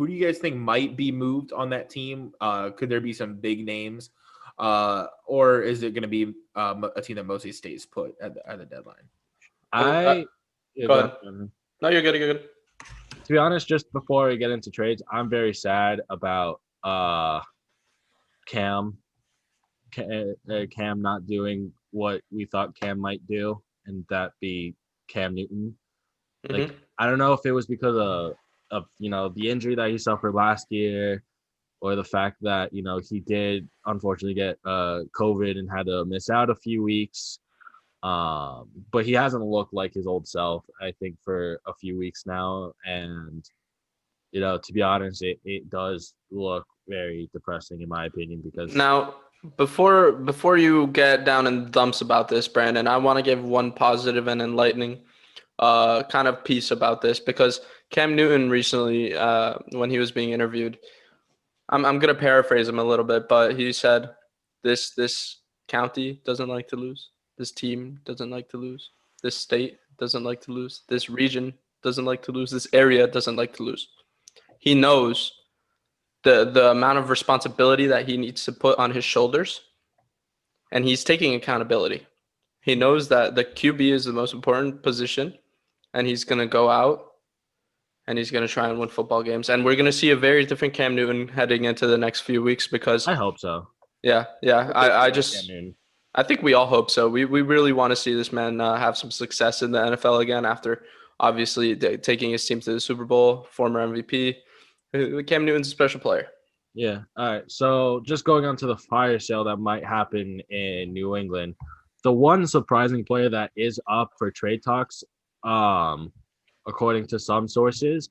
who do you guys think might be moved on that team? Could there be some big names, or is it going to be a team that mostly stays put at the deadline? Yeah, Go go ahead. ahead. No, you're good. You're good. To be honest, just before we get into trades, I'm very sad about Cam. Cam not doing what we thought Cam might do, and that be Cam Newton. Like, Mhm. I don't know if it was because of the injury that he suffered last year, or the fact that he did unfortunately get COVID and had to miss out a few weeks. But he hasn't looked like his old self, I think, for a few weeks now, and to be honest, it does look very depressing in my opinion because Now, before you get down in the dumps about this, Brandon, I want to give one positive and enlightening kind of piece about this because Cam Newton recently, when he was being interviewed, I'm gonna paraphrase him a little bit, but he said, "This county doesn't like to lose. This team doesn't like to lose. This state doesn't like to lose. This region doesn't like to lose. This area doesn't like to lose." He knows the amount of responsibility that he needs to put on his shoulders, and he's taking accountability. He knows that the QB is the most important position, and he's gonna go out and he's going to try and win football games. And we're going to see a very different Cam Newton heading into the next few weeks because, I hope so. yeah. I think we all hope so. We really want to see this man have some success in the NFL again after obviously taking his team to the Super Bowl, former MVP. Cam Newton's a special player. Yeah. All right. So just going on to the fire sale that might happen in New England, the one surprising player that is up for trade talks, according to some sources,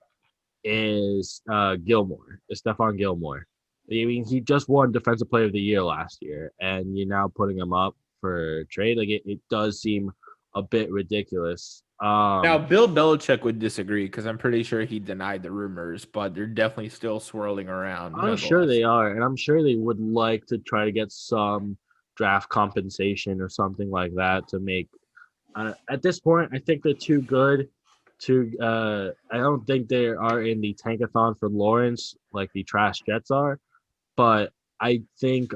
is Gilmore, Stephon Gilmore. I mean, he just won Defensive Player of the Year last year, and you're now putting him up for trade. Like it does seem a bit ridiculous. Now, Bill Belichick would disagree because I'm pretty sure he denied the rumors, but they're definitely still swirling around. I'm sure they are, and I'm sure they would like to try to get some draft compensation or something like that to make. At this point, I think they're too good to. I don't think they are in the tankathon for Lawrence like the Trash Jets are, but I think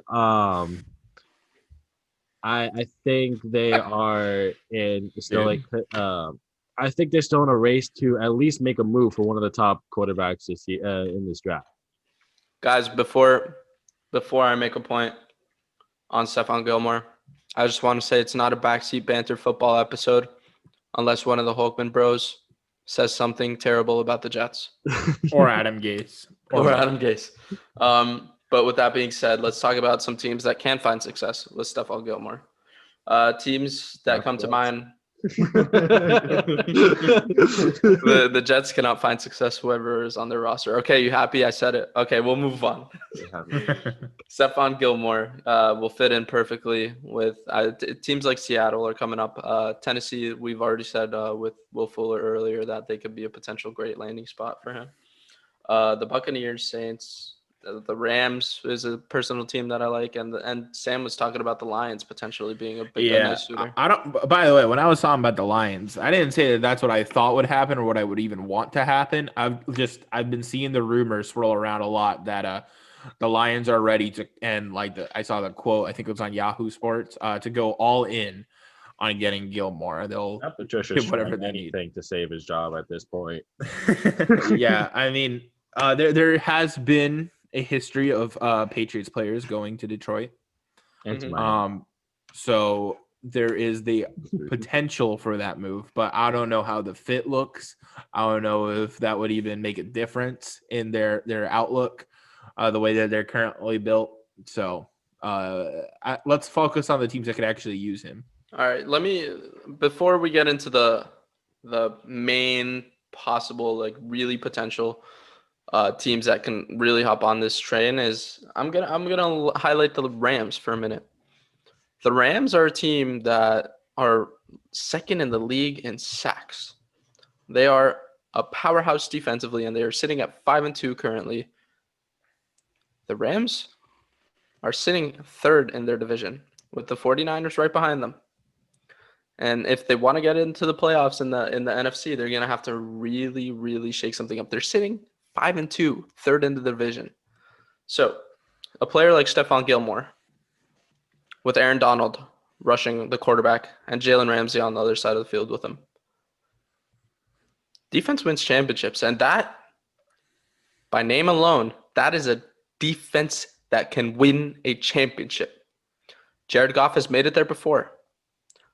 I think they are in still like I think they're still in a race to at least make a move for one of the top quarterbacks this year in this draft. Guys, before I make a point on Stephon Gilmore, I just want to say it's not a backseat banter football episode unless one of the Hulkman bros says something terrible about the Jets. Or Adam Gase. Or Adam Gase. But with that being said, let's talk about some teams that can find success with Stephon Gilmore. Teams that come to mind. The Jets cannot find success whoever is on their roster. Okay, you happy? I said it. Okay, we'll move on. Stephon Gilmore will fit in perfectly with teams like Seattle are coming up. Tennessee, we've already said with Will Fuller earlier that they could be a potential great landing spot for him. The Buccaneers, Saints, the Rams is a personal team that I like, and Sam was talking about the Lions potentially being a nice suitor. I don't. By the way, when I was talking about the Lions, I didn't say that that's what I thought would happen or what I would even want to happen. I've been seeing the rumors swirl around a lot that the Lions are ready to, and like I saw the quote, I think it was on Yahoo Sports, to go all in on getting Gilmore. They'll Patricia's whatever they need to save his job at this point. Yeah, I mean, there has been a history of Patriots players going to Detroit. So there is the potential for that move, but I don't know how the fit looks. I don't know if that would even make a difference in their outlook, the way that they're currently built. So let's focus on the teams that could actually use him. All right, before we get into the main possible, like really potential teams that can really hop on this train, I'm gonna highlight the Rams for a minute. The Rams are a team that are second in the league in sacks. They are a powerhouse defensively, and they are sitting at 5-2 currently. The Rams are sitting third in their division with the 49ers right behind them. And if they want to get into the playoffs in the NFC, they're going to have to really, really shake something up. They're sitting 5-2, third in the division. So, a player like Stephon Gilmore, with Aaron Donald rushing the quarterback and Jalen Ramsey on the other side of the field with him. Defense wins championships, and that, by name alone, that is a defense that can win a championship. Jared Goff has made it there before.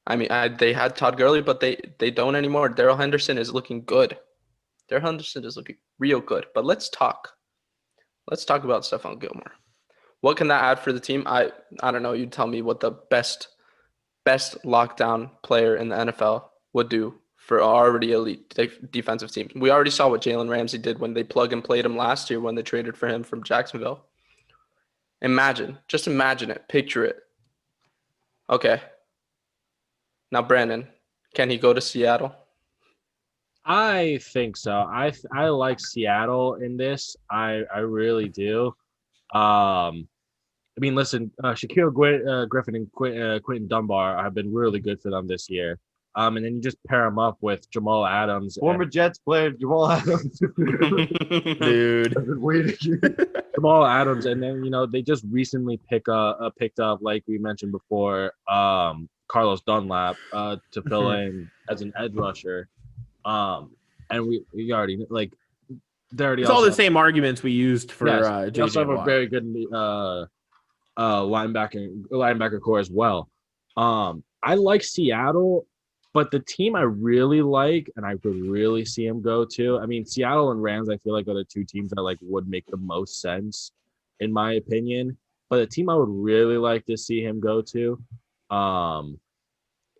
I mean, they had Todd Gurley, but they don't anymore. Darrell Henderson is looking good. Darrell Henderson is looking real good. But let's talk. Let's talk about Stephon Gilmore. What can that add for the team? I don't know. You tell me what the best lockdown player in the NFL would do for already elite defensive team. We already saw what Jalen Ramsey did when they plug and played him last year when they traded for him from Jacksonville. Just imagine it. Picture it. Okay. Now, Brandon, can he go to Seattle? I think so. I like Seattle in this. I really do. I mean, listen, Shaquille Griffin and Quentin Dunbar have been really good for them this year. And then you just pair them up with Jamal Adams. Former Jets player Jamal Adams. Dude. Jamal Adams. And then, they just recently picked up, like we mentioned before, Carlos Dunlap to fill in as an edge rusher. And we already, like, they already it's all the same arguments we used for they also have JJ a Watt. very good linebacker core as well. I like Seattle, but the team I really like and I could really see him go to. I mean, Seattle and Rams, I feel like are the two teams that like would make the most sense in my opinion. But the team I would really like to see him go to,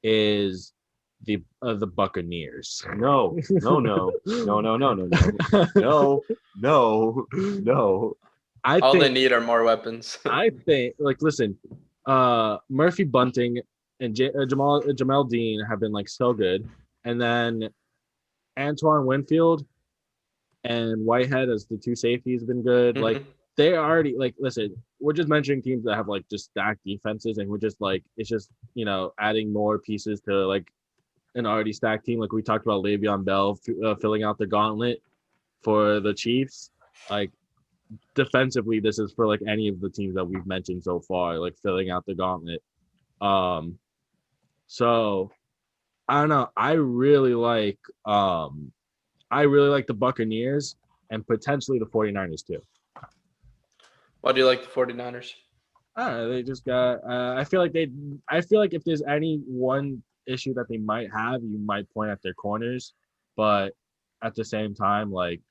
is the Buccaneers. No. All they need are more weapons. I think, like, listen, Murphy Bunting and Jamel Dean have been like so good, and then Antoine Winfield and Whitehead as the two safeties have been good. Mhm. Like they already like. Listen, we're just mentioning teams that have like just stacked defenses, and we're just like it's just adding more pieces to like an already stacked team. Like we talked about Le'Veon Bell filling out the gauntlet for the Chiefs. Like defensively, this is for like any of the teams that we've mentioned so far, like filling out the gauntlet. So I don't know. I really like the Buccaneers and potentially the 49ers too. Why do you like the 49ers? They just got I feel like if there's any one issue that they might have, you might point at their corners, but at the same time, like,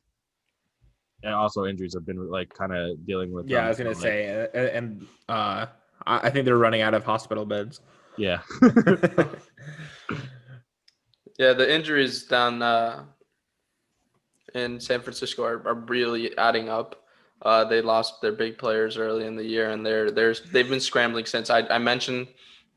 and also injuries have been like kind of dealing with. Yeah, I was gonna say, and I think they're running out of hospital beds. Yeah. Yeah, the injuries down in San Francisco are really adding up. They lost their big players early in the year, and they've been scrambling since. I mentioned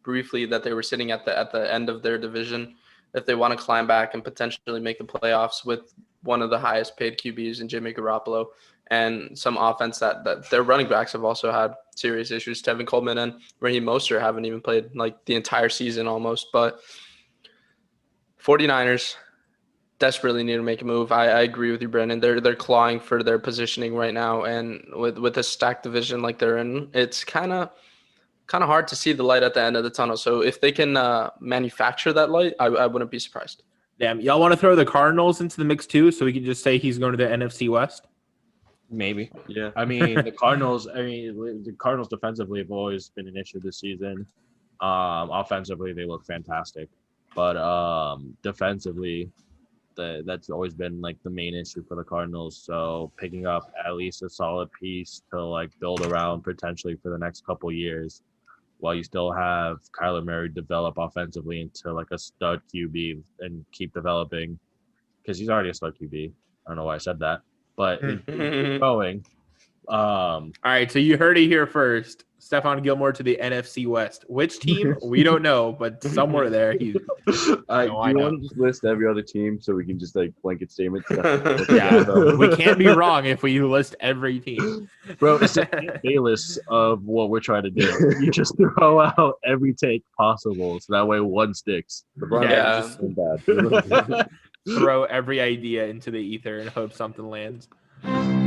briefly that they were sitting at the end of their division. If they want to climb back and potentially make the playoffs with one of the highest paid QBs in Jimmy Garoppolo and some offense that their running backs have also had serious issues. Tevin Coleman and Raheem Mostert haven't even played like the entire season almost. But 49ers desperately need to make a move. I agree with you, Brendan. They're clawing for their positioning right now, and with a stacked division like they're in, it's kind of hard to see the light at the end of the tunnel. So if they can manufacture that light, I wouldn't be surprised. Damn, y'all want to throw the Cardinals into the mix too, so we can just say he's going to the NFC West? Maybe. Yeah. I mean, the Cardinals defensively have always been an issue this season. Offensively, they look fantastic. But defensively, that's always been like the main issue for the Cardinals. So picking up at least a solid piece to like build around potentially for the next couple years, while you still have Kyler Murray develop offensively into like a stud QB and keep developing, because he's already a stud QB. I don't know why I said that, but keep going. All right, so you heard it here first. Stephon Gilmore to the NFC West. Which team? We don't know, but somewhere there. Do you want to just list every other team so we can just like blanket statements? Yeah, we can't be wrong if we list every team. Bro, it's the Bayless of what we're trying to do. You just throw out every take possible, so that way one sticks. Yeah. Just so bad. Throw every idea into the ether and hope something lands. Bye.